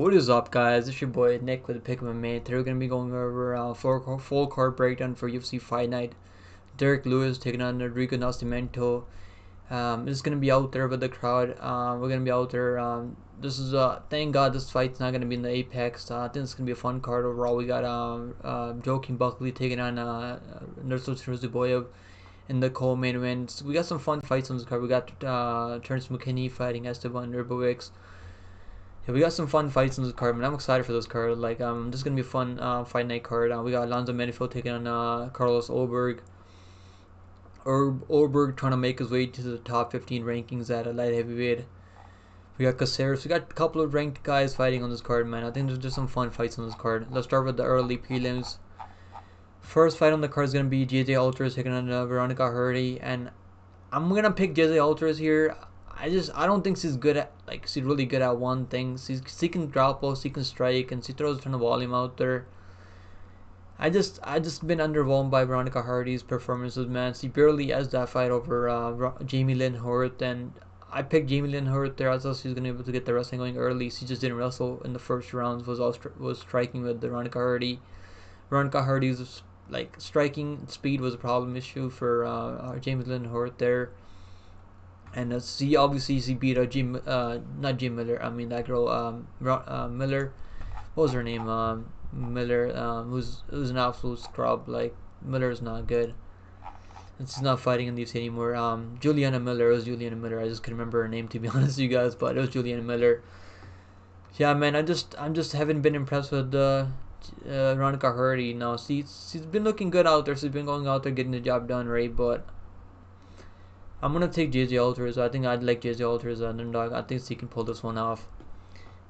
What is up, guys? It's your boy Nick with the Pick of My Man. Today we're going to be going over full card breakdown for UFC Fight Night. Derrick Lewis taking on Enrico Nascimento. This is going to be out there with the crowd. We're going to be out there. This is thank God this fight's not going to be in the Apex. I think it's going to be a fun card overall. We got Joaquin Buckley taking on Nursulton Ruziboev in the co-main event. We got some fun fights on this card. We got Terrance McKinney fighting Esteban Ribovics. Yeah, we got some fun fights on this card, man. I'm excited for this card. This is gonna be a fun fight night card. We got Alonzo Menifield taking on Carlos Ulberg. Ulberg trying to make his way to the top 15 rankings at a light heavyweight. We got Caceres. We got a couple of ranked guys fighting on this card, man. I think there's just some fun fights on this card. Let's start with the early prelims. First fight on the card is gonna be Aldrich taking on Veronica, and I'm gonna pick Aldrich here. I don't think she's good at she's really good at one thing. She can grapple, she can strike, and she throws a ton of volume out there. I just been underwhelmed by Veronica Hardy's performances, man. She barely has that fight over Jamie Lynn Hort, and I picked Jamie Lynn Hort there. I thought she was gonna be able to get the wrestling going early. She just didn't wrestle in the first rounds. Was striking with Veronica Hardy. Veronica Hardy's striking speed was a problem issue for Jamie Lynn Hort there. And she beat not Jim Miller. I mean that girl, Miller. What was her name? Miller. Who's an absolute scrub. Miller's not good. And she's not fighting in the UFC anymore. Juliana Miller. It was Juliana Miller. I just couldn't remember her name, to be honest with you guys, but it was Juliana Miller. Yeah, man. I'm just haven't been impressed with Veronica Hardy. Now she's been looking good out there. She's been going out there getting the job done, right? But I'm gonna take Aldrich. I think I'd like Aldrich as an underdog. I think she can pull this one off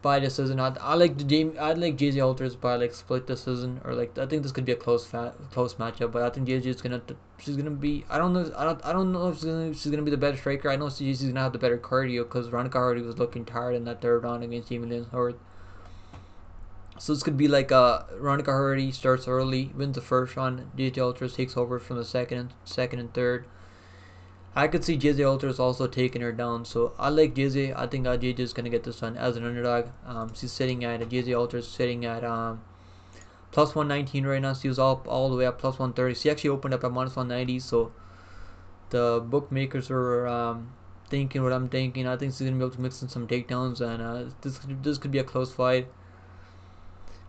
by decision. I'd like Aldrich by split decision, or I think this could be a close matchup. But I think she's gonna be. I don't know if she's gonna be the better striker. I know she's gonna have the better cardio because Veronica Hardy was looking tired in that third round against Jamie Lynn Hort. So this could be Veronica Hardy starts early, wins the first round. Aldrich takes over from the second and third. I could see Aldrich also taking her down, so I like JJ. I think JJ is gonna get this one as an underdog. She's sitting at Aldrich sitting at plus 119 right now. She was all the way up plus 130. She actually opened up at minus 190, so the bookmakers were thinking what I'm thinking. I think she's gonna be able to mix in some takedowns, and this could be a close fight.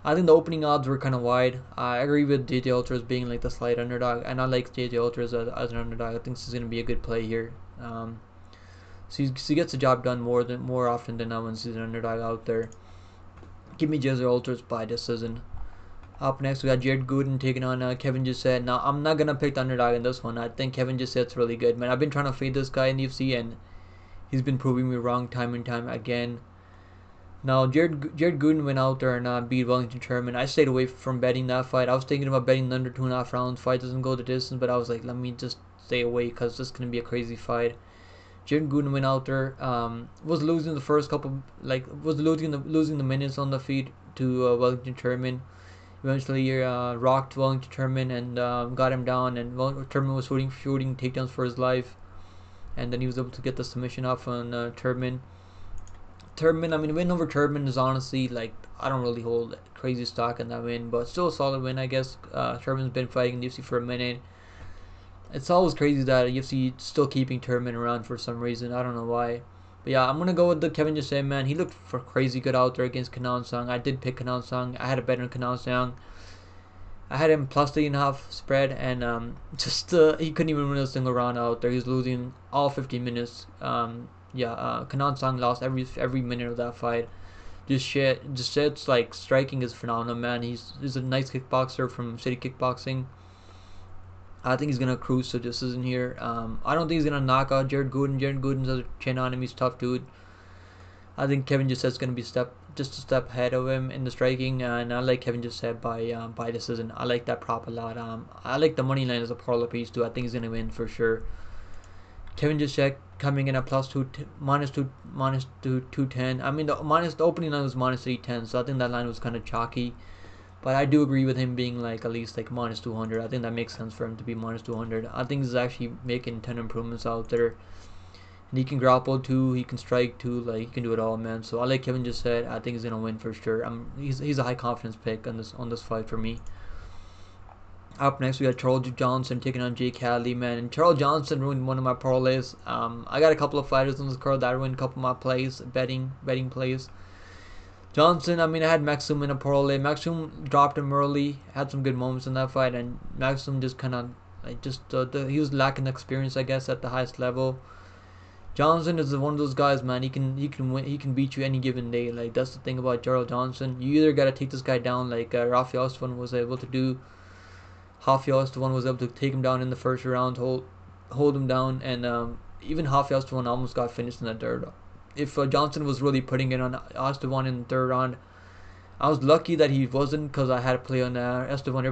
I think the opening odds were kind of wide. I agree with Aldrich being the slight underdog, and I like Aldrich as an underdog. I think this is going to be a good play here. She gets the job done more often than not when she's an underdog out there. Give me Aldrich by decision. Up next, we got Gooden taking on Kevin Jousset. Now, I'm not going to pick the underdog in this one. I think Kevin Jousset's really good, man. I've been trying to fade this guy in the UFC, and he's been proving me wrong time and time again. Now, Gooden went out there and beat Wellington Turman. I stayed away from betting that fight. I was thinking about betting the under 2.5 rounds. Fight doesn't go the distance, but I was like, let me just stay away because this is going to be a crazy fight. Gooden went out there, was losing the first couple, losing the minutes on the feet to Wellington Turman. Eventually, rocked Wellington Turman and got him down, and Turman was shooting takedowns for his life. And then he was able to get the submission off on Turman. Win over Turman is honestly, I don't really hold crazy stock in that win, but still a solid win, I guess. Turman's been fighting in the UFC for a minute. It's always crazy that UFC still keeping Turman around for some reason. I don't know why. But yeah, I'm going to go with the Kevin Jousset, man. He looked crazy good out there against Kenan Song. I did pick Kenan Song. I had a bet on Kenan Song. I had him plus 3.5 spread, and he couldn't even win a single round out there. He was losing all 15 minutes. Kenan Song lost every minute of that fight. Jousset's striking is phenomenal, man. He's a nice kickboxer from City Kickboxing. I think he's gonna cruise to decision here. I don't think he's gonna knock out Gooden. Gooden's a chin on him. He's a tough dude. I think Kevin Jousset's gonna be just a step ahead of him in the striking, and I like Kevin Jousset by decision. I like that prop a lot. I like the money line as a parlay piece too. I think he's gonna win for sure. Kevin Jousset coming in at minus 210. I mean, the opening line was minus 310, so I think that line was kind of chalky. But I do agree with him being at least minus 200. I think that makes sense for him to be minus 200. I think he's actually making 10 improvements out there. And he can grapple too. He can strike too. Like, he can do it all, man. So I like Kevin just said. I think he's gonna win for sure. He's a high confidence pick on this fight for me. Up next, we got Charles Johnson taking on Jake Hadley, man. And Charles Johnson ruined one of my parlays. I got a couple of fighters on this card that ruined a couple of my plays, betting plays. Johnson, I mean, I had Maxim in a parlay. Maxim dropped him early, had some good moments in that fight, and Maxim just kind of, like, he was lacking experience, I guess, at the highest level. Johnson is one of those guys, man. He can win. He can beat you any given day. Like, that's the thing about Charles Johnson. You either gotta take this guy down, like Rafael Esteban was able to do. Rafael Esteban was able to take him down in the first round, hold him down, and even Rafael Esteban almost got finished in the third. If Johnson was really putting it on Esteban in the third round, I was lucky that he wasn't, because I had to play on Esteban,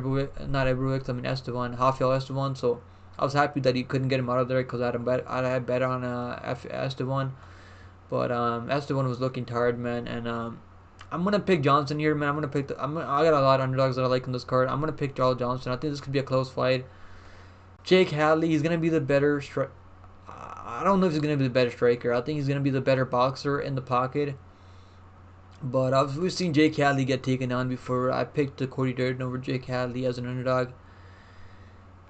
not Ribovics, I mean Esteban, Rafael Esteban. So I was happy that he couldn't get him out of there, because I had bet on Esteban. But Esteban was looking tired, man, and I'm gonna pick Johnson here, man. I got a lot of underdogs that I like in this card. I'm gonna pick Charles Johnson. I think this could be a close fight. Jake Hadley, he's gonna be the better I don't know if he's gonna be the better striker. I think he's gonna be the better boxer in the pocket. But we've seen Jake Hadley get taken on before. I picked the Cody Durden over Jake Hadley as an underdog.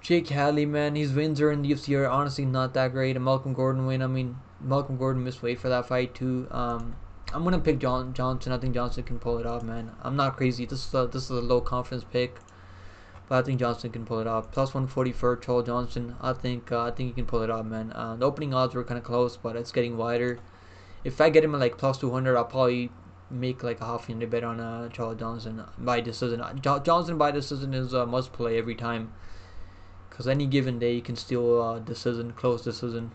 Jake Hadley, man, his wins are in the UFC are honestly not that great. A Malcolm Gordon win. I mean, Malcolm Gordon missed weight for that fight too. I'm gonna pick Johnson. I think Johnson can pull it off, man. I'm not crazy. This is a low confidence pick, but I think Johnson can pull it off. Plus 140 for Charles Johnson. I think he can pull it off, man. The opening odds were kind of close, but it's getting wider. If I get him at like plus 200, I'll probably make like a half-unit bet on Charles Johnson by decision. Johnson by decision is a must play every time, because any given day you can steal close decision.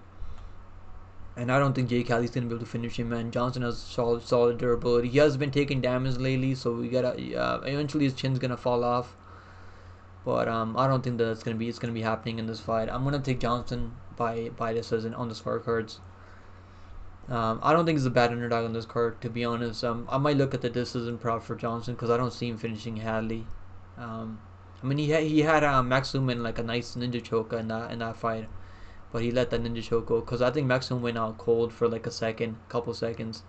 And I don't think Jake Hadley's gonna be able to finish him, man. Johnson has solid durability. He has been taking damage lately, so we gotta eventually his chin's gonna fall off. But I don't think that it's gonna be happening in this fight. I'm gonna take Johnson by decision on the scorecards. I don't think he's a bad underdog on this card, to be honest. I might look at the decision prop for Johnson, because I don't see him finishing Hadley. I mean, he had Maxim in like a nice ninja choke in that fight, but he let that ninja choke go, because I think Maxim went out cold for like a couple seconds.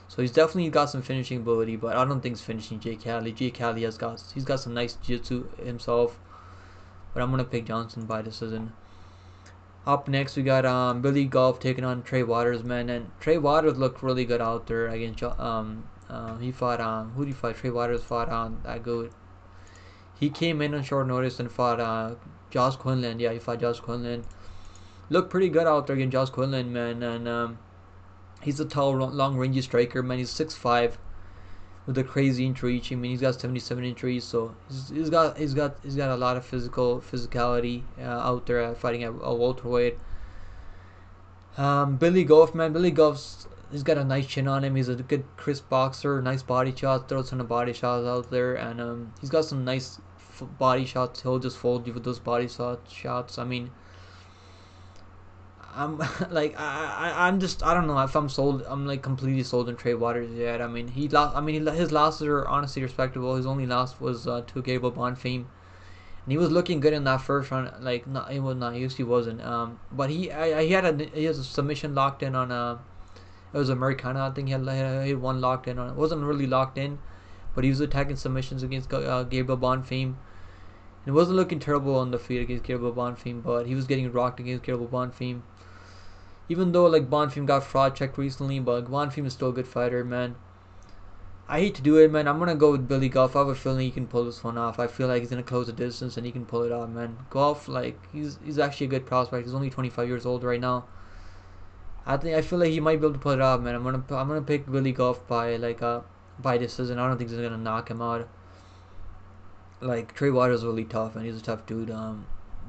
So he's definitely got some finishing ability, but I don't think he's finishing Jake Hadley. Jake Hadley he's got some nice jiu-jitsu himself, but I'm gonna pick Johnson by decision. Up next, we got Billy Goff taking on Trey Waters, man, and Trey Waters looked really good out there against he fought who did he fight? Trey Waters fought that good. He came in on short notice and fought Josh Quinlan. Yeah, he fought Josh Quinlan. Looked pretty good out there against Josh Quinlan, man, and he's a tall, long, rangy striker, man. He's 6'5", with a crazy inch reach. I mean, he's got 77 inch reach, so he's got a lot of physicality out there fighting at a welterweight. Billy Goff, man, he's got a nice chin on him. He's a good crisp boxer, nice body shots, throws some body shots out there, and he's got some nice body shots. He'll just fold you with those body shots. I mean, I'm like I don't know if I'm sold. I'm like completely sold on Trey Waters yet. I mean, his losses are honestly respectable. His only loss was to Gabriel Bonfim, and he was looking good in that first round. Like, he actually wasn't. But he has a submission locked in on it was Americana. I think he had one locked in on it. Wasn't really locked in, but he was attacking submissions against Gabriel Bonfim. It wasn't looking terrible on the feet against Gabriel Bonfim, but he was getting rocked against Gabriel Bonfim. Even though like Bonfim got fraud checked recently, but Bonfim is still a good fighter, man. I hate to do it, man. I'm gonna go with Billy Goff. I have a feeling he can pull this one off. I feel like he's gonna close the distance and he can pull it off, man. Goff, like, he's actually a good prospect. He's only 25 years old right now. I feel like he might be able to pull it off, man. I'm gonna pick Billy Goff by decision. I don't think he's gonna knock him out. Like, Trey Waters is really tough, and he's a tough dude.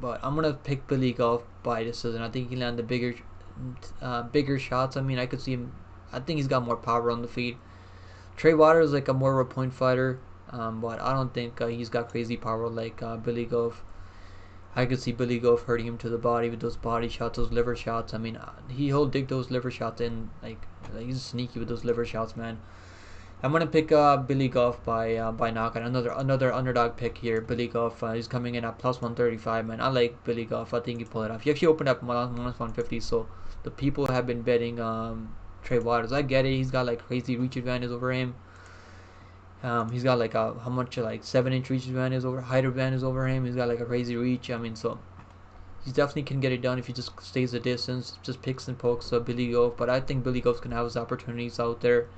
But I'm gonna pick Billy Goff by decision. I think he can land the bigger shots. I mean, I could see him. I think he's got more power on the feet. Trey Waters is like a more of a point fighter, but I don't think he's got crazy power like Billy Goff. I could see Billy Goff hurting him to the body with those body shots, those liver shots. I mean, he'll dig those liver shots in. Like he's sneaky with those liver shots, man. I'm gonna pick Billy Goff by knockout. Another underdog pick here. Billy Goff. He's coming in at plus 135. Man, I like Billy Goff. I think he pull it off. He actually opened up minus 150. So the people have been betting Trey Waters. I get it. He's got like crazy reach advantage over him. He's got like a how much like 7-inch reach advantage over height advantage over him. He's got like a crazy reach. I mean, so he definitely can get it done if he just stays the distance, just picks and pokes Billy Goff. But I think Billy Goff can have his opportunities out there,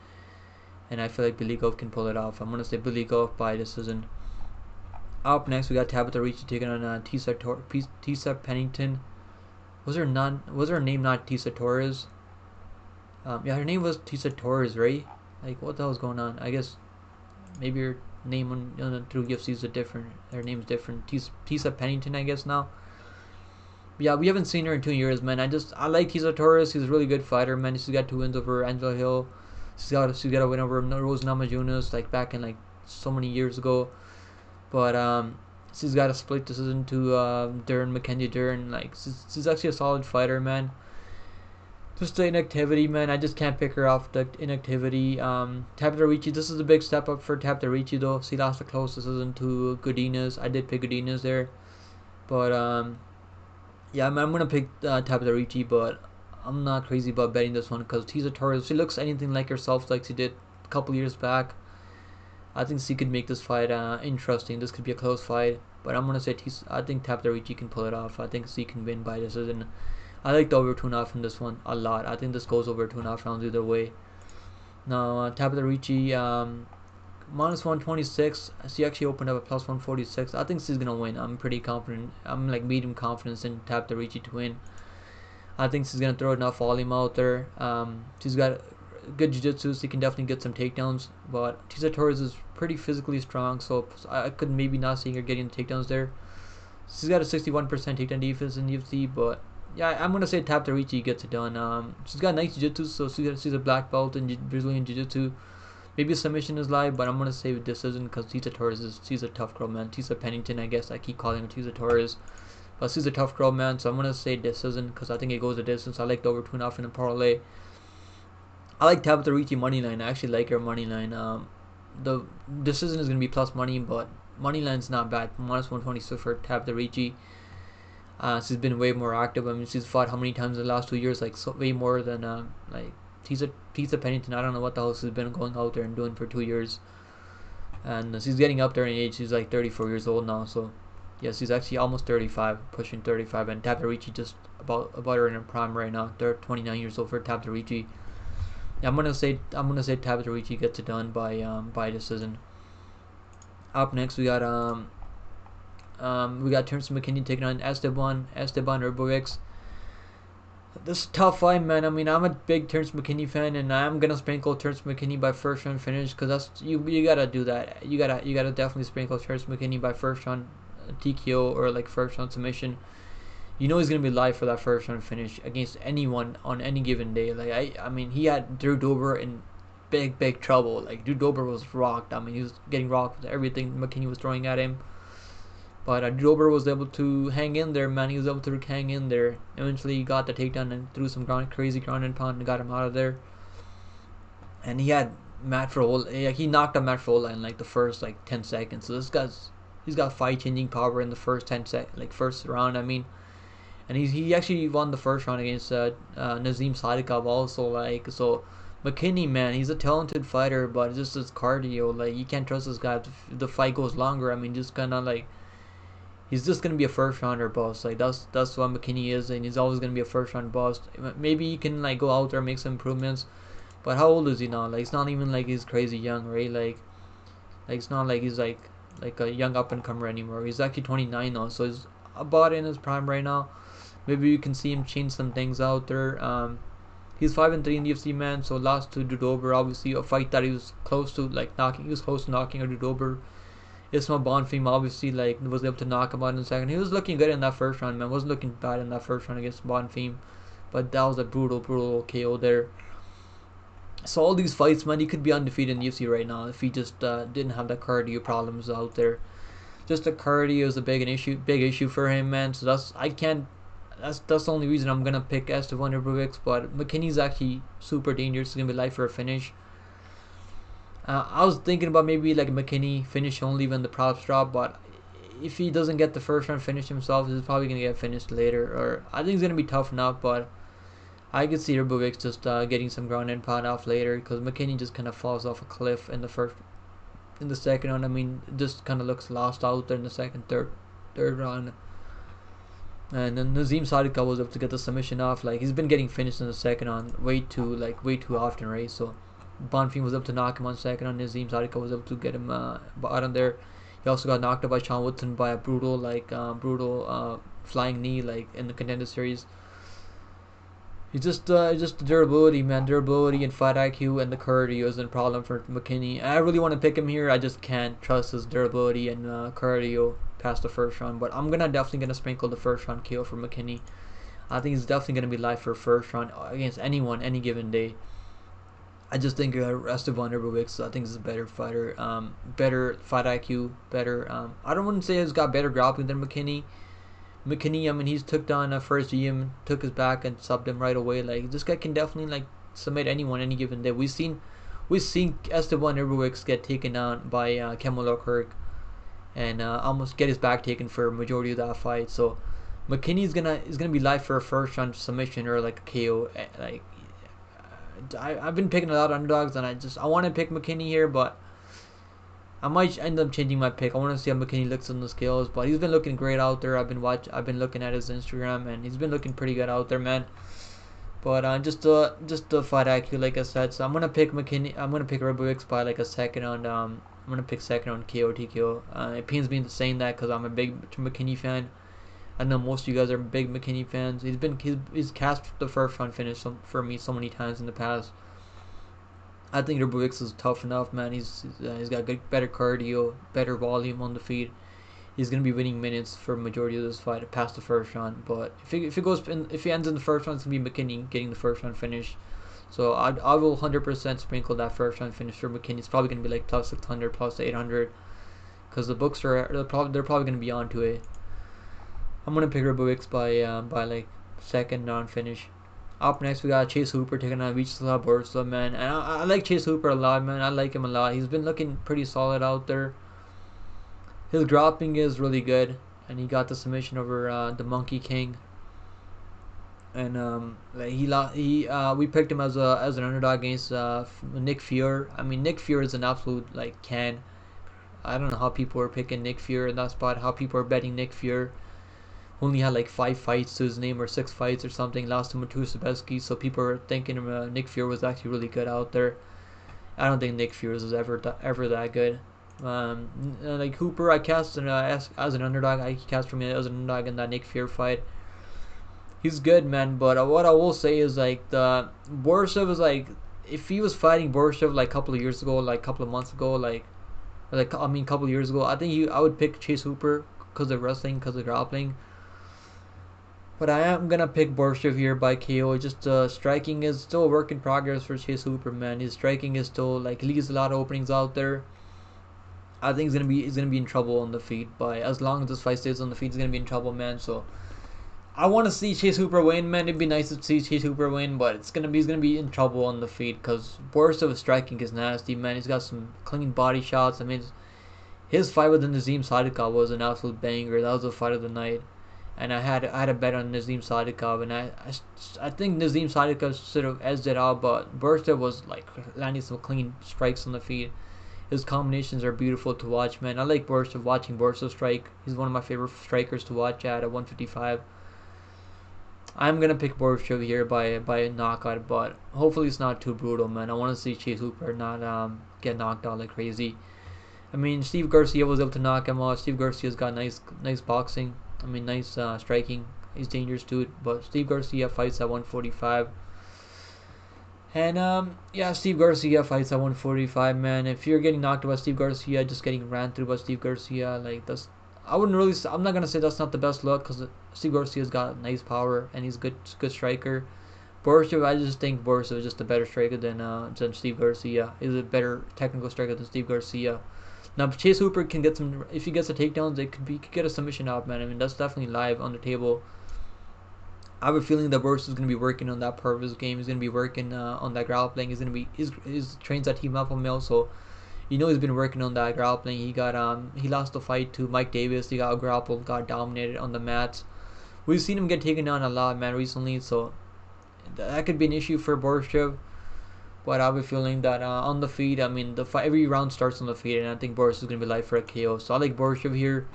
and I feel like Billy Goff can pull it off. I'm gonna say Billy Goff by decision. Up next, we got Tabatha Ricci taking on Tecia Pennington. Was her name not Tecia Torres? Yeah, her name was Tecia Torres, right? Like, what the hell is going on? I guess maybe her name on through UFC is different. Her name's different. Tecia Pennington, I guess now. Yeah, we haven't seen her in 2 years, man. I like Tecia Torres. She's a really good fighter, man. She's got 2 wins over Angela Hill. She's got a win over Rose Namajunas like back in like so many years ago. But she's got a split decision to McKinney Dern. Like she's actually a solid fighter, man. Just the inactivity, man. I just can't pick her off the inactivity. Tabatha Ricci, this is a big step up for Tabatha Ricci though. She lost the close decision to Godinez. I did pick Godinez there, but yeah, I'm gonna pick Tabatha Ricci, but I'm not crazy about betting this one because Tecia Torres, she looks anything like herself, like she did a couple years back. I think she could make this fight interesting. This could be a close fight, but I'm gonna say I think Tabatha Ricci can pull it off. I think she can win by decision. I like the over 2.5 in this one a lot. I think this goes over 2.5 rounds either way. Now Tabatha Ricci, minus 126. She actually opened up at plus 146. I think she's gonna win. I'm pretty confident. I'm like medium confidence in Tabatha Ricci to win. I think she's gonna throw enough volume out there. She's got good jiu-jitsu. She can definitely get some takedowns. But Tecia Torres is pretty physically strong, so I could maybe not see her getting the takedowns there. She's got a 61% takedown defense in UFC, but yeah, I'm gonna say Tabatha Ricci gets it done. She's got nice jiu-jitsu, so she's a black belt in Brazilian jiu-jitsu. Maybe a submission is live, but I'm gonna say decision because Tecia Torres she's a tough girl, man. Tecia Pennington, I guess I keep calling her Tecia Torres, but she's a tough girl, man. So I'm gonna say decision because I think it goes the distance. I like the over 2.5 in a parlay. I like Tabatha Ricci money line. I actually like her money line. The decision is gonna be plus money, but money line's not bad. Minus 126 for Tabatha Ricci. She's been way more active. I mean, she's fought how many times in the last 2 years? Like way more than like Tecia Pennington. I don't know what the hell she's been going out there and doing for 2 years. And she's getting up there in age. She's like 34 years old now. So yeah, she's actually almost 35, pushing 35. And Tabatha Ricci just about her in her prime right now. They're 29 years old for Tabatha Ricci. Yeah, I'm gonna say Tabatha Ricci gets it done by decision. Up next, we got Terrance McKinney taking on Esteban Ribovics. This is a tough fight, man. I mean, I'm a big Terrance McKinney fan, and I'm gonna sprinkle Terrance McKinney by first round finish because that's you gotta do that. You gotta definitely sprinkle Terrance McKinney by first round TKO or like first round submission. You know he's gonna be live for that first round finish against anyone on any given day. Like I mean, he had Drew Dober in big trouble. Like Drew Dober was rocked. I mean, he was getting rocked with everything McKinney was throwing at him. But Dober was able to hang in there, man. He was able to hang in there. Eventually, he got the takedown and threw some crazy ground and pound and got him out of there. And he had Matt Frohl. He knocked out Matt Frohl in like the first like 10 seconds. So he's got fight-changing power in the first first round. I mean, and he actually won the first round against Nazim Sadikov also. Like so, McKinney, man, he's a talented fighter, but just his cardio, like you can't trust this guy. If the fight goes longer, I mean, just kind of like. He's just gonna be a first rounder boss. Like that's what McKinney is, and he's always gonna be a first round boss. Maybe he can like go out there and make some improvements, but how old is he now? Like it's not even like he's crazy young, right? Like it's not like he's like a young up and comer anymore. He's actually 29 now, so he's about in his prime right now. Maybe you can see him change some things out there. He's 5-3 in the UFC, man. So lost to Dober, obviously a fight that he was close to like knocking. He was close to knocking out Dober. Ismail Bonfim obviously like was able to knock him out in the second. He was looking good in that first round, man. Wasn't looking bad in that first round against Bonfim, but that was a brutal KO there. So all these fights, man, he could be undefeated in the UFC right now if he just didn't have the cardio problems out there. Just the cardio is a big issue for him, man. So that's the only reason I'm gonna pick Esteban Ribovics. But McKinney's actually super dangerous. He's gonna be live for a finish. I was thinking about maybe like McKinney finish only when the props drop, but if he doesn't get the first round finish himself, he's probably gonna get finished later. Or I think it's gonna be tough enough, but I could see Ribovics just getting some ground and pound off later because McKinney just kind of falls off a cliff in the second round. I mean, just kind of looks lost out there in the second, third round. And then Nazim Sadika was able to get the submission off. Like he's been getting finished in the second round way too often, right? So Bonfim was able to knock him on second round. Nazim Sadika was able to get him bottom there. He also got knocked out by Sean Woodson by a brutal flying knee like in the Contender Series. He's just the durability, man. Durability and fight IQ and the cardio is a problem for McKinney. I really want to pick him here. I just can't trust his durability and cardio past the first round. But I'm definitely gonna sprinkle the first round KO for McKinney. I think he's definitely gonna be live for first round against anyone, any given day. I just think Esteban Ribovics, I think, is a better fighter, better fight IQ, better. I don't want to say he's got better grappling than McKinney. McKinney, I mean, he's took down a first GM, took his back and subbed him right away. Like this guy can definitely like submit anyone any given day. We've seen Esteban Ribovics get taken down by Kemal Kirk and almost get his back taken for a majority of that fight. So McKinney is gonna be live for a first round submission or like a KO. Like I've been picking a lot of underdogs and I want to pick McKinney here, but I might end up changing my pick. I want to see how McKinney looks on the scales, but he's been looking great out there. I've been looking at his Instagram, and he's been looking pretty good out there, man. But just the fight IQ, like I said. So I'm gonna pick McKinney. I'm gonna pick Ribovics by like a second round. I'm gonna pick second round KO TKO. It pains me saying that because I'm a big McKinney fan. I know most of you guys are big McKinney fans. He's cast the first round finish for me so many times in the past. I think Ribovics is tough enough, man. He's got better cardio, better volume on the feet. He's gonna be winning minutes for majority of this fight past the first round. But if he ends in the first round, it's gonna be McKinney getting the first round finish. So I will 100% sprinkle that first round finish for McKinney. It's probably gonna be like plus 600, plus 800, because the books they're probably gonna be onto it. I'm gonna pick Ribovics by like second round finish. Up next, we got Chase Hooper taking on Viacheslav Borshchev, man. And I like Chase Hooper a lot, man. I like him a lot. He's been looking pretty solid out there. His dropping is really good, and he got the submission over the Monkey King. And we picked him as an underdog against Nick Fury. I mean, Nick Fury is an absolute like can. I don't know how people are picking Nick Fury in that spot. How people are betting Nick Fury. Only had like 5 fights to his name or 6 fights or something. Lost to Matuszewski, so people are thinking Nick Fury was actually really good out there. I don't think Nick Fury was ever that good. Like Hooper, I cast as an underdog. I cast for me as an underdog in that Nick Fury fight. He's good, man. But what I will say is like the Borshchev is like if he was fighting Borshchev like a couple of years ago, like a couple of months ago, a couple of years ago, I would pick Chase Hooper because of wrestling, because of grappling. But I am gonna pick Borshchev here by KO. Just striking is still a work in progress for Chase Hooper, man. His striking is still like he leaves a lot of openings out there. I think he's gonna be in trouble on the feet. But as long as this fight stays on the feet, he's gonna be in trouble, man. So I want to see Chase Hooper win, man. It'd be nice to see Chase Hooper win, but he's gonna be in trouble on the feet because Borshchev's striking is nasty, man. He's got some clean body shots. I mean, his fight with Nazim Sadikov was an absolute banger. That was the fight of the night. And I had a bet on Nazim Sadikov, and I think Nazim Sadikov sort of edged it out, but Borshchev was like landing some clean strikes on the feet. His combinations are beautiful to watch, man. I like watching Borshchev strike. He's one of my favorite strikers to watch at 155. I'm gonna pick Borshchev here by a knockout, but hopefully it's not too brutal, man. I want to see Chase Hooper not get knocked out like crazy. I mean, Steve Garcia was able to knock him out. Steve Garcia's got nice boxing. I mean, nice striking. He's dangerous too. But Steve Garcia fights at 145. And yeah, Steve Garcia fights at 145, man. If you're getting knocked out by Steve Garcia, just getting ran through by Steve Garcia, like that's. I'm not gonna say that's not the best look because Steve Garcia's got nice power and he's a good striker. Borshchev, I just think Borshchev is just a better striker than Steve Garcia. He's a better technical striker than Steve Garcia. Now, Chase Hooper can get some. If he gets the takedowns, he could get a submission out, man. I mean, that's definitely live on the table. I have a feeling that Borshchev is going to be working on that part of his game. He's going to be working on that grappling. He's going to be. He's trains at Team Alpha Male, so You know he's been working on that grappling. He lost the fight to Mike Davis. He got grappled, got dominated on the mats. We've seen him get taken down a lot, man, recently. So that could be an issue for Borshchev. But I have a feeling that on the feet, I mean, every round starts on the feet, and I think Borshchev is gonna be live for a KO. So I like Borshchev here.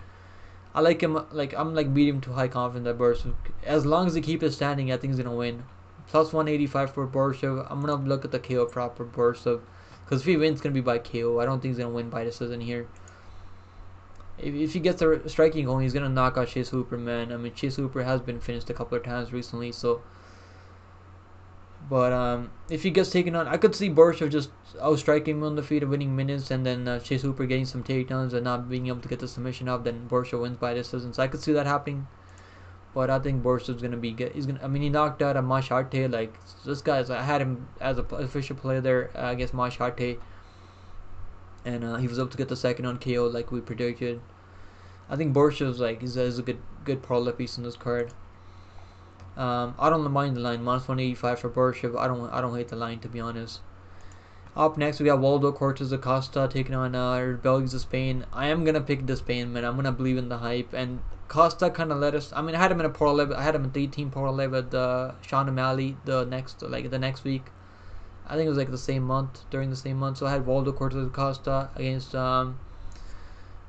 I like him. Like I'm like medium to high confident that Borshchev, as long as he keeps it standing, I think he's gonna win. Plus 185 for Borshchev. I'm gonna look at the KO prop for Borshchev, because if he wins, it's gonna be by KO. I don't think he's gonna win by decision here. If he gets the striking going, he's gonna knock out Chase Hooper, man. I mean, Chase Hooper has been finished a couple of times recently, so. But if he gets taken on, I could see Borshchev just outstriking him on the feet and winning minutes, and then Chase Hooper getting some takedowns and not being able to get the submission up. Then Borshchev wins by decision. So I could see that happening. But I think Borshchev's gonna be good. I mean, he knocked out a Macharte. Like this guy's, I had him as a official player there against Macharte, and he was able to get the second on KO like we predicted. I think Borshchev's like is a good parlay piece in this card. I don't mind the line. -185 for Borshchev. I don't hate the line, to be honest. Up next we got Waldo Cortes-Acosta taking on Ribovics Despaigne. I am gonna pick Despaigne, man. I'm gonna believe in the hype. And Costa kind of let us. I mean, I had him in a parlay. I had him in 18 parlay with Sean O'Malley the next week. I think it was like during the same month. So I had Waldo Cortes-Acosta against Andrei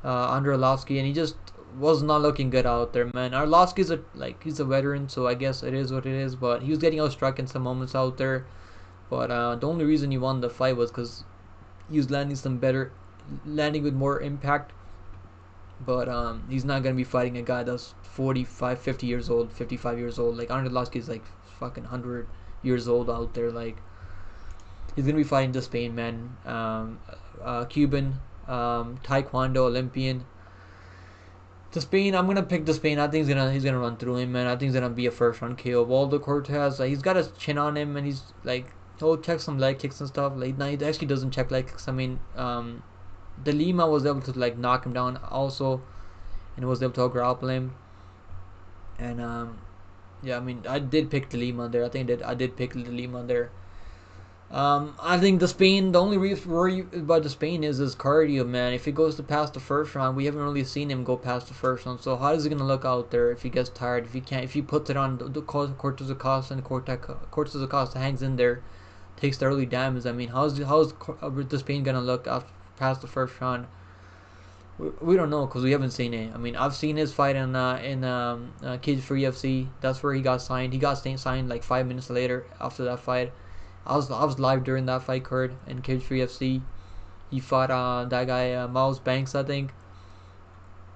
Arlovsky, and he just was not looking good out there, man. Arlovsky's he's a veteran, so I guess it is what it is. But he was getting outstruck in some moments out there. But the only reason he won the fight was because he was landing with more impact. But he's not gonna be fighting a guy that's 45, 50 years old, 55 years old. Like Andrei Arlovsky is like fucking 100 years old out there. Like he's gonna be fighting Despaigne, man. Cuban, Taekwondo Olympian. Despaigne, I'm gonna pick Despaigne. I think he's gonna run through him, man. I think he's gonna be a first round KO. Waldo Cortes, he's got his chin on him, and he's like he'll check some leg kicks and stuff. Like no, he actually doesn't check leg kicks. I mean, De Lima was able to like knock him down also, and was able to grapple him. And yeah, I mean, I did pick De Lima there. I did pick De Lima there. I think Despaigne, the only worry about Despaigne is his cardio, man. If he goes to past the first round, we haven't really seen him go past the first round. So how is he gonna look out there if he gets tired? If he puts it on the Cortes-Acosta, and Cortes-Acosta hangs in there, takes the early damage. I mean, how's Despaigne gonna look past the first round? We don't know because we haven't seen it. I mean, I've seen his fight in Cage Free FC. That's where he got signed. He got signed like 5 minutes later after that fight. I was live during that fight card in Cage Free FC. He fought that guy Miles Banks, I think,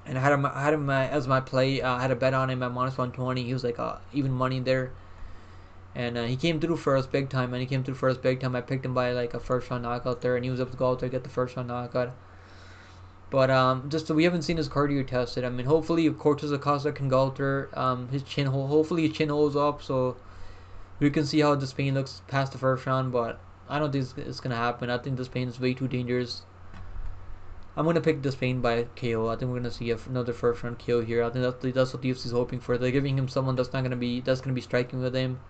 and I had him as my play. I had a bet on him at -120. He was like even money there, and he came through for us big time. I picked him by like a first round knockout there, and he was able to go out there and get the first round knockout. But we haven't seen his cardio tested. I mean, hopefully Cortes-Acosta can go out there. Hopefully his chin holds up, so we can see how Despaigne looks past the first round. But I don't think it's gonna happen. I think Despaigne is way too dangerous. I'm gonna pick Despaigne by KO. I think we're gonna see another first round KO here. I think that's what the UFC is hoping for. They're giving him someone that's gonna be striking with him.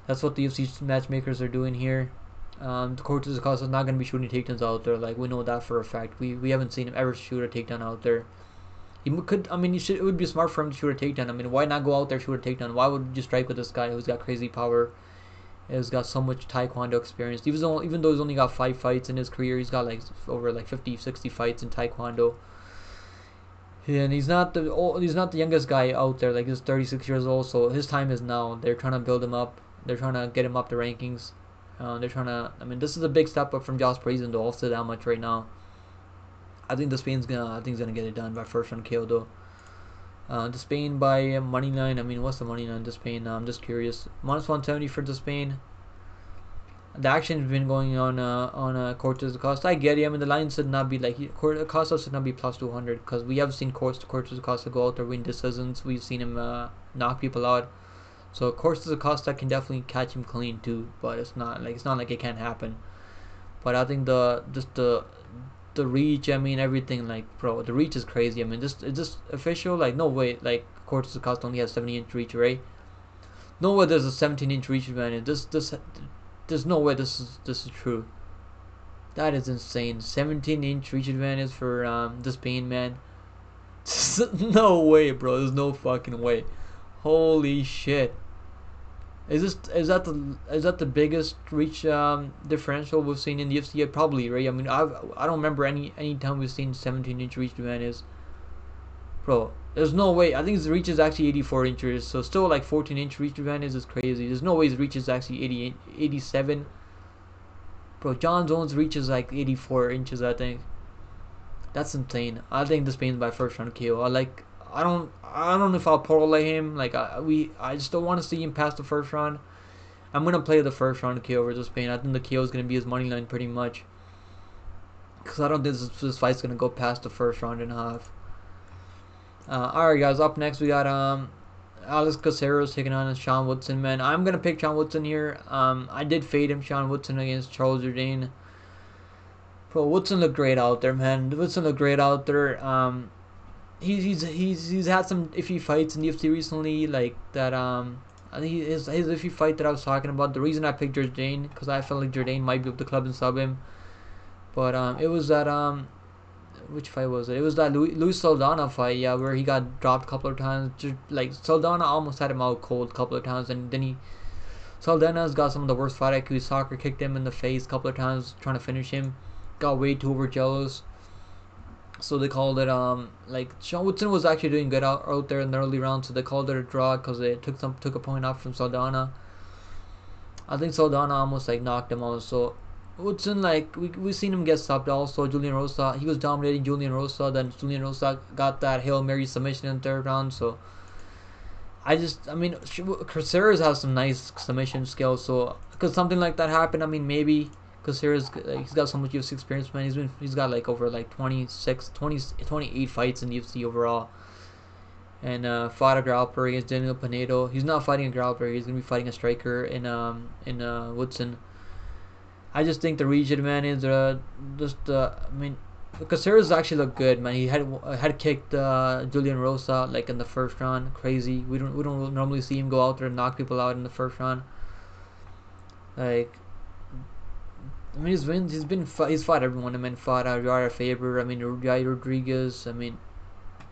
That's what the UFC matchmakers are doing here. Cortes-Acosta is not going to be shooting takedowns out there. Like, we know that for a fact. We haven't seen him ever shoot a takedown out there. It would be smart for him to shoot a takedown. I mean, why not go out there shoot a takedown? Why would you strike with this guy who's got crazy power, has got so much Taekwondo experience? Even though he's only got 5 fights in his career, he's got like over like 50, 60 fights in Taekwondo. And he's not the youngest guy out there. Like, he's 36 years old, so his time is now. They're trying to build him up. They're trying to get him up the rankings. I mean, this is a big step up from Josh Brazen, though. I'll say that much right now. I think Despaigne gonna get it done by first round KO, though. Despaigne by money line. I mean, what's the money line? Despaigne. I'm just curious. -170 for Despaigne. The action's been going on Cortes-Acosta. I get it. I mean, the line should not be like Acosta should not be +200 because we have seen Cortes-Acosta go out there win decisions. We've seen him knock people out. So Cortes-Acosta can definitely catch him clean too, but it's not like it can't happen. But I think the reach, I mean, everything, like, bro, the reach is crazy. I mean, is this official? Like, no way, like, Cortes-Acosta only has 70-inch reach, right? No way there's a 17-inch reach, man. There's no way this is true. That is insane. 17-inch reach advantage for Despaigne, man. No way, bro. There's no fucking way. Holy shit. Is that the biggest reach differential we've seen in the UFC yet? Probably, right? I mean, I don't remember any time we've seen 17-inch reach advantage. Bro, there's no way. I think his reach is actually 84 inches, so still like 14-inch reach advantage is crazy. There's no way his reach is actually 87. Bro, John Jones reaches like 84 inches, I think. That's insane. I think this Spain's by first round KO. I don't know if I'll parlay him. I just don't want to see him pass the first round. I'm gonna play the first round KO over Spain. I think the KO is gonna be his money line pretty much. Cause I don't think this fight's gonna go past the first round and a half. Alright guys, up next we got Alex Caceres taking on Sean Woodson, man. I'm gonna pick Sean Woodson here. I did fade him, Sean Woodson against Charles Jourdain. Bro, Woodson looked great out there, man. Woodson looked great out there. He's had some iffy fights in the UFC recently, like that. I think his iffy fight that I was talking about. The reason I picked Jourdain because I felt like Jourdain might be up the club and sub him, but it was that which fight was it? It was that Luis Saldana fight, yeah, where he got dropped a couple of times. Just, like Saldana almost had him out cold a couple of times, and then Saldana's got some of the worst fight IQ. Soccer kicked him in the face a couple of times trying to finish him. Got way too overjealous. So they called it like Sean Woodson was actually doing good out there in the early round, so they called it a draw because they took a point off from Saldana. I think Saldana almost like knocked him out. So Woodson, like we seen him get stopped also. Julian Rosa, he was dominating Julian Rosa. Then Julian Rosa got that Hail Mary submission in the third round. So I mean, Caceres has some nice submission skills. So could something like that happen? I mean, maybe. Caceres, he's got so much UFC experience, man. He's got like over like 28 fights in the UFC overall, and fought a grappler against Daniel Pinedo. He's not fighting a grappler. He's gonna be fighting a striker in Woodson. I just think the reach advantage, I mean, Caceres actually looked good, man. He had kicked Julian Rosa like in the first round. Crazy. We don't normally see him go out there and knock people out in the first round. Like. I mean, he's fought everyone. I mean, fought Yara Faber. I mean, Jai Rodriguez. I mean,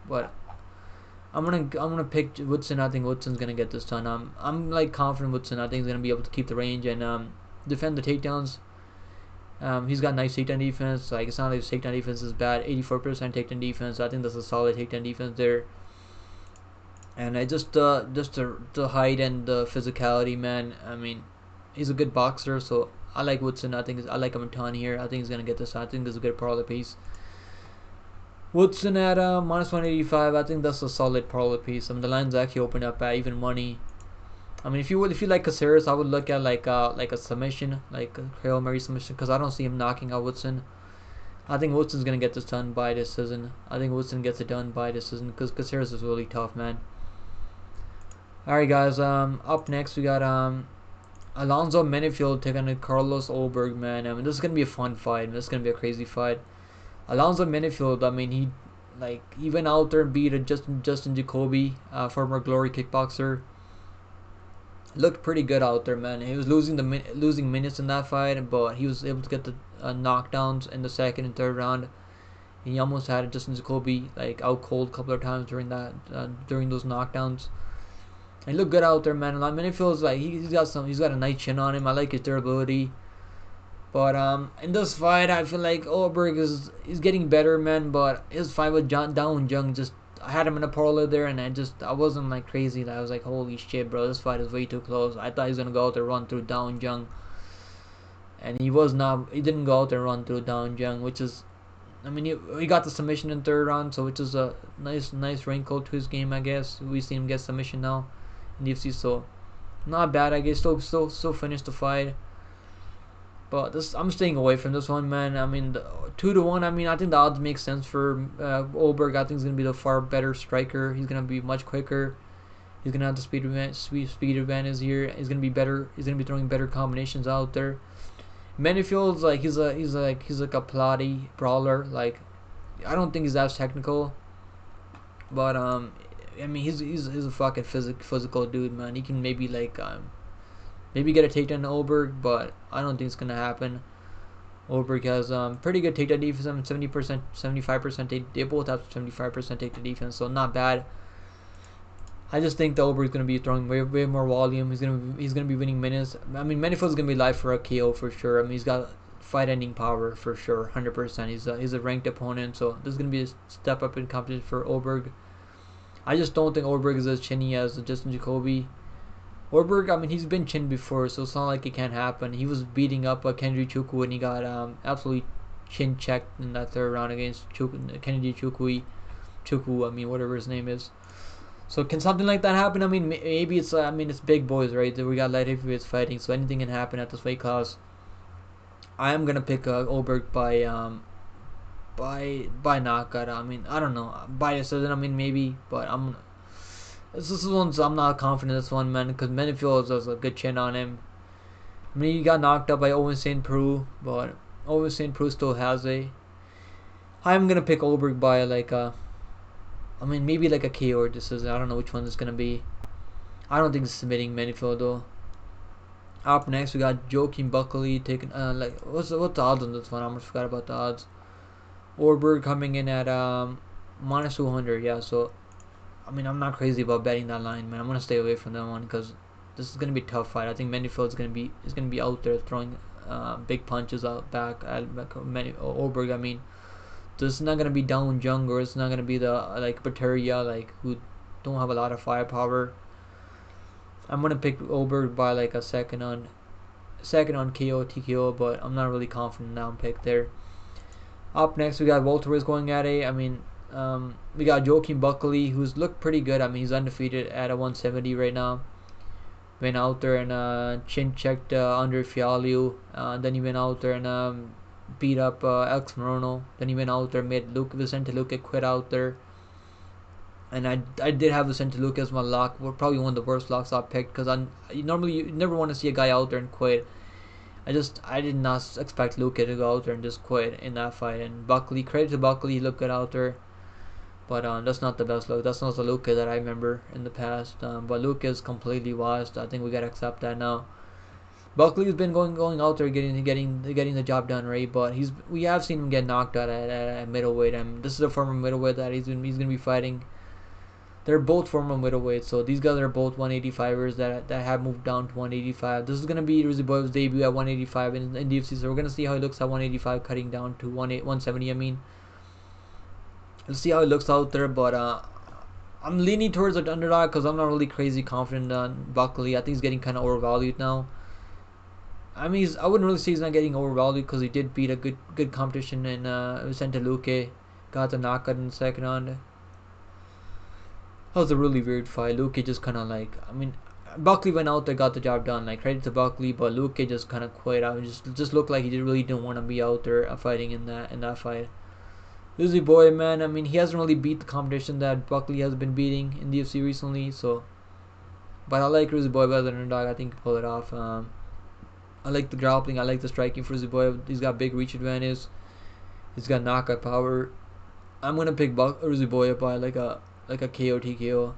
but I'm gonna pick Woodson. I think Woodson's gonna get this done. I'm like confident Woodson. I think he's gonna be able to keep the range and defend the takedowns. He's got nice takedown defense. Like it's not like his takedown defense is bad. 84% takedown defense. I think that's a solid takedown defense there. And just the height and the physicality, man. I mean, he's a good boxer, so. I like Woodson. I like him a ton here. I think he's gonna get this. I think this is a good parlay piece. Woodson at minus 185. I think that's a solid parlay piece. I mean, the line's actually opened up at even money. I mean, if you like Caceres, I would look at like a submission, like a Hail Mary submission, because I don't see him knocking out Woodson. I think Woodson's gonna get this done by decision. I think Woodson gets it done by decision because Caceres is really tough, man. All right, guys. Up next we got Alonzo Menifield taking on Carlos Ulberg, man. I mean, this is gonna be a fun fight. This is gonna be a crazy fight. Alonzo Menifield, I mean, he went out there and beat a Justin Jacoby, former Glory kickboxer. Looked pretty good out there, man. He was losing minutes in that fight, but he was able to get the knockdowns in the second and third round. He almost had Justin Jacoby like out cold a couple of times during those knockdowns. He looked good out there, man. I mean, it feels like he's got a nice chin on him. I like his durability. But in this fight, I feel like Ulberg is getting better, man. But his fight with Down Jung, I had him in a parlay there, and I wasn't like crazy. I was like, holy shit, bro, this fight is way too close. I thought he was gonna go out there and run through Down Jung, and he was not. He didn't go out there and run through Down Jung, which is, I mean, he got the submission in third round, so which is a nice wrinkle to his game, I guess. We see him get submission now in the UFC, so not bad, I guess. Still finished the fight, but I'm staying away from this one, man. I mean, 2-1. I mean, I think the odds make sense for Ulberg. I think he's gonna be the far better striker. He's gonna be much quicker. He's gonna have the speed advantage here. He's gonna be better. He's gonna be throwing better combinations out there. Menifield's like he's like a plotty brawler. Like, I don't think he's as technical, but I mean, he's a fucking physical dude, man. He can maybe like maybe get a takedown to Ulberg, but I don't think it's gonna happen. Ulberg has pretty good takedown defense. 70%, 75%. They both have 75% takedown defense, so not bad. I just think the Ulberg's gonna be throwing way more volume. He's gonna be winning minutes. I mean, Menifield's gonna be live for a KO for sure. I mean, he's got fight-ending power for sure, 100%. He's a ranked opponent, so this is gonna be a step up in competition for Ulberg. I just don't think Ulberg is as chinny as Justin Jacoby. Ulberg, I mean, he's been chinned before, so it's not like it can't happen. He was beating up Kennedy Chukwu, and he got absolutely chin checked in that third round against Kennedy Chukwu. I mean, whatever his name is. So can something like that happen? I mean, maybe it's. I mean, it's big boys, right? We got light heavyweights fighting, so anything can happen at this weight class. I am gonna pick Ulberg by knockout. I mean, I don't know, by decision. I mean, maybe, but this one's. I'm not confident in this one, man, because Menifield has a good chin on him. I mean, he got knocked out by Owen St. Preux, but Owen St. Preux still has a. I'm gonna pick Ulberg by like a. I mean, maybe like a KO or decision. I don't know which one it's gonna be. I don't think it's submitting Menifield though. Up next, we got Joaquin Buckley taking. Like what's the odds on this one? I almost forgot about the odds. Ulberg coming in at minus 200. Yeah, so I mean, I'm not crazy about betting that line, man. I'm gonna stay away from that one because this is gonna be a tough fight. I think Menifield's gonna be out there throwing big punches out back at Ulberg. I mean. This is not gonna be Down Jung, or it's not gonna be the like Tecia, like who don't have a lot of firepower. I'm gonna pick Ulberg by like a second on KO TKO, but I'm not really confident in that pick there. Up next, we got welterweights going at it. I mean, we got Joaquin Buckley, who's looked pretty good. I mean, he's undefeated at a 170 right now. Went out there and chin checked Andre Fialho. Then he went out there and beat up Alex Morono. Then he went out there, made Vicente Luque quit out there. And I did have Vicente Luque as my lock. Probably one of the worst locks I picked because normally you never want to see a guy out there and quit. I did not expect Luque to go out there and just quit in that fight. And Buckley, credit to Buckley, he looked good out there. But that's not the best look. That's not the Luque that I remember in the past. But Luque is completely washed. I think we gotta accept that now. Buckley's been going out there getting the job done, right? But we have seen him get knocked out at middleweight, and this is a former middleweight that he's gonna be fighting. They're both former middleweights, so these guys are both 185ers that have moved down to 185. This is gonna be Ruziboev's debut at 185 in the UFC, so we're gonna see how he looks at 185, cutting down to 170. I mean, let's see how it looks out there, but I'm leaning towards the underdog because I'm not really crazy confident on Buckley. I think he's getting kind of overvalued now. I mean, I wouldn't really say he's not getting overvalued because he did beat a good competition in Vicente Luque. Got the knockout in the second round. That was a really weird fight. Luque just kind of like, I mean, Buckley went out there, got the job done. Like, credit to Buckley, but Luque just kind of quit out. Just looked like he really didn't want to be out there fighting in that fight. Ruziboev, man, I mean, he hasn't really beat the competition that Buckley has been beating in the UFC recently. So, but I like Ruziboev as an underdog. I think he can pull it off. I like the grappling. I like the striking for Ruziboev. He's got big reach advantage. He's got knockout power. I'm gonna pick Ruziboev by like a KO TKO.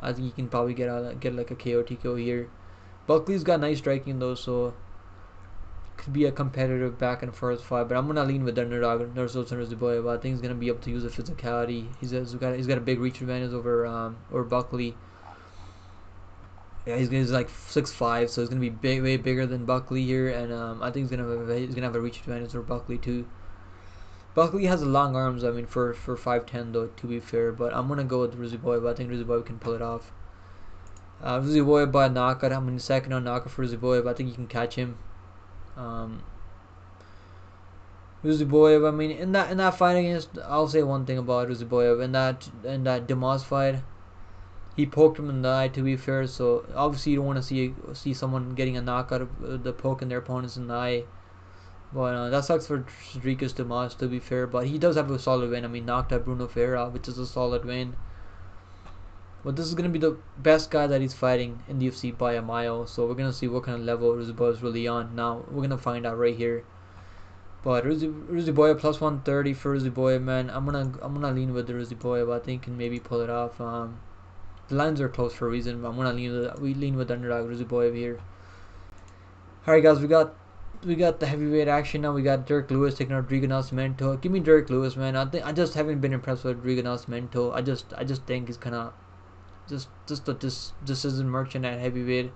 I think he can probably get like a KO TKO here. Buckley's got nice striking though, so could be a competitive back and forth fight. But I'm gonna lean with the underdog, Nursulton Ruziboev. I think he's gonna be able to use the physicality. He's got a big reach advantage over Buckley. Yeah, he's like 6'5", so he's gonna be way bigger than Buckley here, and I think he's gonna have a reach advantage over Buckley too. Buckley has long arms. I mean, for 5'10" though, to be fair, but I'm gonna go with Ruziboev. I think Ruziboev can pull it off. Ruziboev by knockout. I'm in second on knockout for Ruziboev. I think you can catch him. Ruziboev. I mean, in that fight against, I'll say one thing about Ruziboev. In that Demas fight, he poked him in the eye, to be fair, so obviously you don't want to see someone getting a knockout of the poking their opponents in the eye. But that sucks for Rodriguez Demas, to be fair, but he does have a solid win. I mean, knocked out Bruno Ferreira, which is a solid win. But this is going to be the best guy that he's fighting in the UFC by a mile, so we're going to see what kind of level Ruziboev is really on. Now, we're going to find out right here. But Ruziboev plus 130 for Ruziboev, man. I'm gonna lean with the Ruziboev. I think can maybe pull it off. The lines are close for a reason, but I'm gonna lean with the underdog Ruziboev here. Alright guys, we got we got the heavyweight action now. We got Derrick Lewis taking out Nascimento. Give me Derrick Lewis, man. I just haven't been impressed with Nascimento. I just think he's kind of just a decision merchant at heavyweight.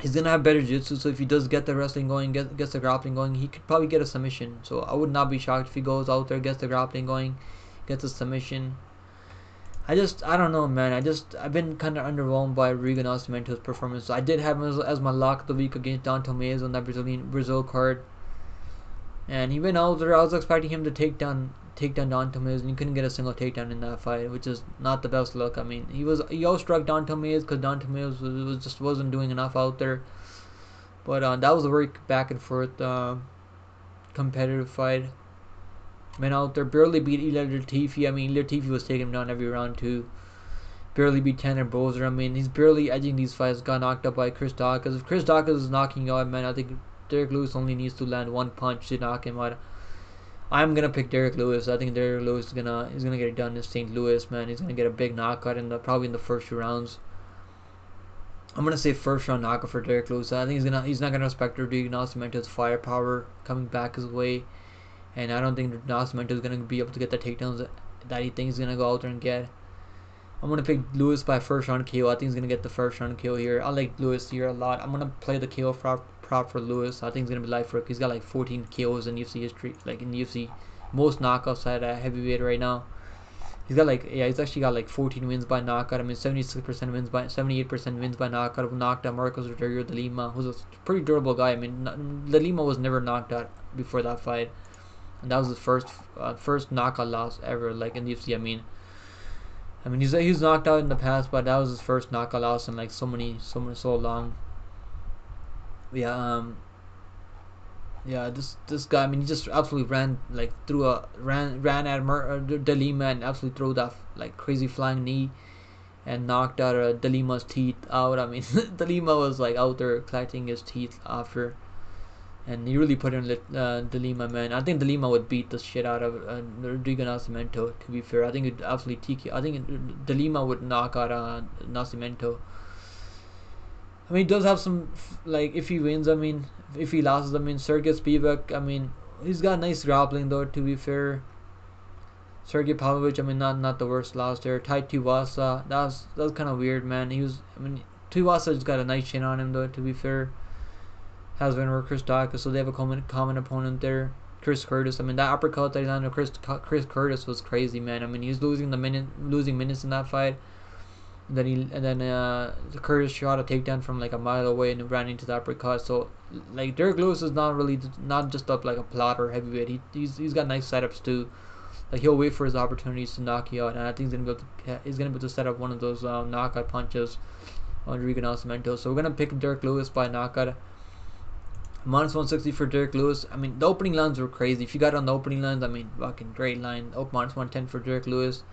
He's gonna have better jiu-jitsu, so if he does get the wrestling going, gets the grappling going, he could probably get a submission. So I would not be shocked if he goes out there, gets the grappling going, gets a submission. I don't know, man. I've been kind of underwhelmed by Nascimento's performance. So I did have him as my lock of the week against Dante Mays on that Brazil card, and he went out there. I was expecting him to take down Dante Mays, and he couldn't get a single takedown in that fight, which is not the best look. I mean, he outstruck Dante Mays because Dante Mays wasn't doing enough out there. But that was a very back and forth competitive fight. Went out there, barely beat Ilir Latifi. I mean, Ilir Latifi was taking him down every round too. Barely beat Tanner Boser. I mean, he's barely edging these fights. Got knocked up by Chris Dawkins. If Chris Dawkins is knocking you out, man, I think Derrick Lewis only needs to land one punch to knock him out. I'm gonna pick Derrick Lewis. I think Derrick Lewis is gonna get it done in St. Louis, man. He's gonna get a big knockout probably in the first 2 rounds. I'm gonna say first round knockout for Derrick Lewis. I think he's not gonna respect Nascimento's firepower coming back his way. And I don't think Nascimento is going to be able to get the takedowns that he thinks he's going to go out there and get. I'm going to pick Lewis by first round KO. I think he's going to get the first round KO here. I like Lewis here a lot. I'm going to play the KO prop for Lewis. I think he's going to be live for it. He's got like 14 KOs in UFC history. Like in UFC, most knockouts at heavyweight right now. He's actually got like 14 wins by knockout. I mean, 78% wins by knockout. Knocked out Marcos Rogerio de Lima, who's a pretty durable guy. I mean, de Lima was never knocked out before that fight. And that was his first knockout loss ever, like in the UFC. I mean, he's knocked out in the past, but that was his first knockout loss in like so long. Yeah, this guy. I mean, he just absolutely ran at De Lima and absolutely threw that like crazy flying knee, and knocked out De Lima's teeth out. I mean, De Lima was like out there collecting his teeth after. And he really put in De Lima, man. I think De Lima would beat the shit out of Nascimento, to be fair. I think it'd absolutely TK. I think De Lima would knock out Nascimento. I mean, he does have some, like, if he wins, I mean, if he loses, I mean, Sergey Spivak, I mean, he's got nice grappling, though, to be fair. Sergey Pavlovich, I mean, not the worst loss there. Tai Tuivasa, that was kind of weird, man. Tuivasa's got a nice chin on him, though, to be fair. Has been over Chris Dawkins, so they have a common opponent there. Chris Curtis. I mean, that uppercut that he landed Chris Curtis was crazy, man. I mean, he's losing minutes in that fight. And then Curtis shot a takedown from like a mile away and ran into the uppercut. So like Derrick Lewis is not just up like a plotter heavyweight. He's got nice setups too. Like he'll wait for his opportunities to knock you out, and I think he's gonna be able to set up one of those knockout punches on Nascimento. So we're gonna pick Derrick Lewis by knockout. Minus 160 for Derrick Lewis. I mean, the opening lines were crazy. If you got on the opening lines, I mean, fucking great line. Minus 110 for Derrick Lewis.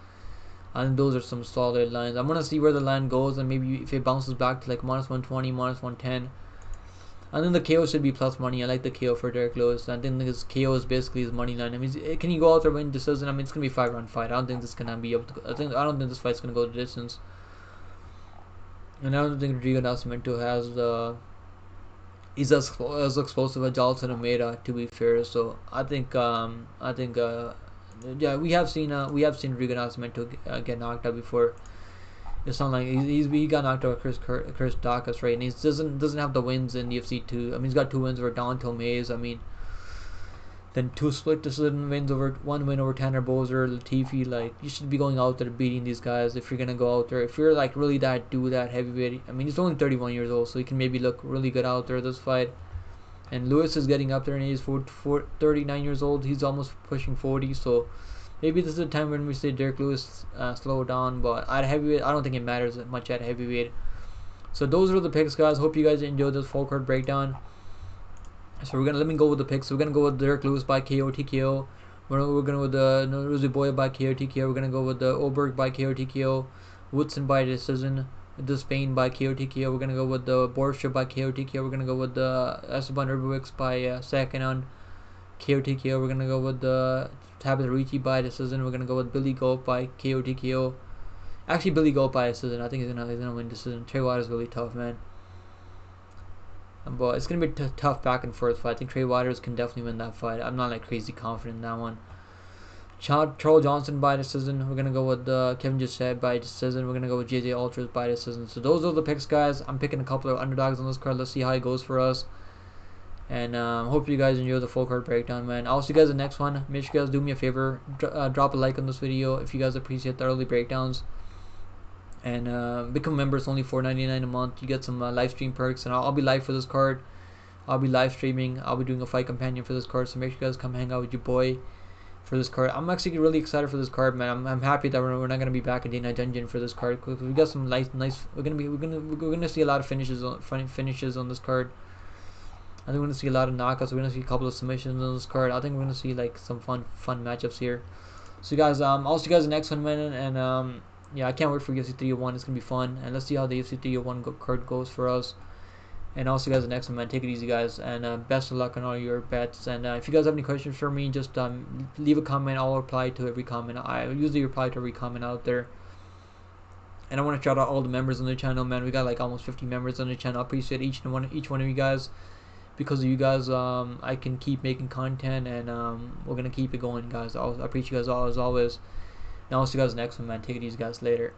And those are some solid lines. I'm going to see where the line goes, and maybe if it bounces back to like minus 120, minus 110. And then the KO should be plus money. I like the KO for Derrick Lewis. I think his KO is basically his money line. I mean, can he go out there and win decision? I mean, it's going to be a 5-round fight. I don't think this is going to be able to. I don't think this fight's going to go the distance. And I don't think Nascimento has the. He's as explosive as Jousset and Maeda, to be fair. So I think yeah, we have seen Nascimento get knocked out before. It's not like he got knocked out by Chris Dawkins, right? And he doesn't have the wins in UFC 2. I mean, he's got 2 wins over Dante Mays. I mean, then 2 split decision wins over 1 win over Tanner Boser, Latifi. Like, you should be going out there beating these guys if you're gonna go out there. If you're like really that heavyweight. I mean, he's only 31 years old, so he can maybe look really good out there this fight. And Lewis is getting up there, and he's 39 years old. He's almost pushing 40, so maybe this is a time when we say Derrick Lewis slow down. But at heavyweight, I don't think it matters much at heavyweight. So those are the picks, guys. Hope you guys enjoyed this full card breakdown. So let me go with the picks. So we're gonna go with Derrick Lewis by KO TKO. We're gonna go with the Ruziboev by KO TKO. We're gonna go with the Ulberg by KO TKO. Woodson by decision. Despaigne by KO TKO. We're gonna go with the Borshchev by KO TKO. We're gonna go with the Esteban Ribovics by second on KO TKO. We're gonna go with the Tabatha Ricci by decision. We're gonna go with Billy Goff by KO TKO. Actually, Billy Goff by decision. I think he's gonna win decision. Trey is really tough, man. But it's gonna be a tough back and forth fight. I think Trey Waters can definitely win that fight. I'm not like crazy confident in that one. Charles Johnson by decision. We're gonna go with Kevin Jousset by decision. We're gonna go with JJ Aldrich by decision. So those are the picks, guys. I'm picking a couple of underdogs on this card. Let's see how it goes for us. And hope you guys enjoy the full card breakdown, man. I'll see you guys in the next one. Make sure you guys do me a favor, drop a like on this video if you guys appreciate the early breakdowns. And become members, only $4.99 a month. You get some live stream perks, and I'll be live for this card. I'll be live streaming. I'll be doing a fight companion for this card. So make sure you guys come hang out with your boy for this card. I'm actually really excited for this card, man. I'm happy that we're not gonna be back in Day Night Dungeon for this card. We got some nice. We're gonna see a lot of finishes on this card. I think we're gonna see a lot of knockouts. We're gonna see a couple of submissions on this card. I think we're gonna see like some fun matchups here. So guys, I'll see you guys in the next one, man. And yeah, I can't wait for UFC 301. It's gonna be fun, and let's see how the UFC 301 card goes for us. And I'll see you guys in the next one, man. Take it easy, guys, and best of luck on all your bets. And if you guys have any questions for me, just leave a comment. I'll reply to every comment. I usually reply to every comment out there. And I want to shout out all the members on the channel, man. We got like almost 50 members on the channel. I appreciate each one of you guys. Because of you guys, I can keep making content, and we're gonna keep it going, guys. I appreciate you guys all as always. And I'll see you guys next one, man. Take it easy, guys. Later.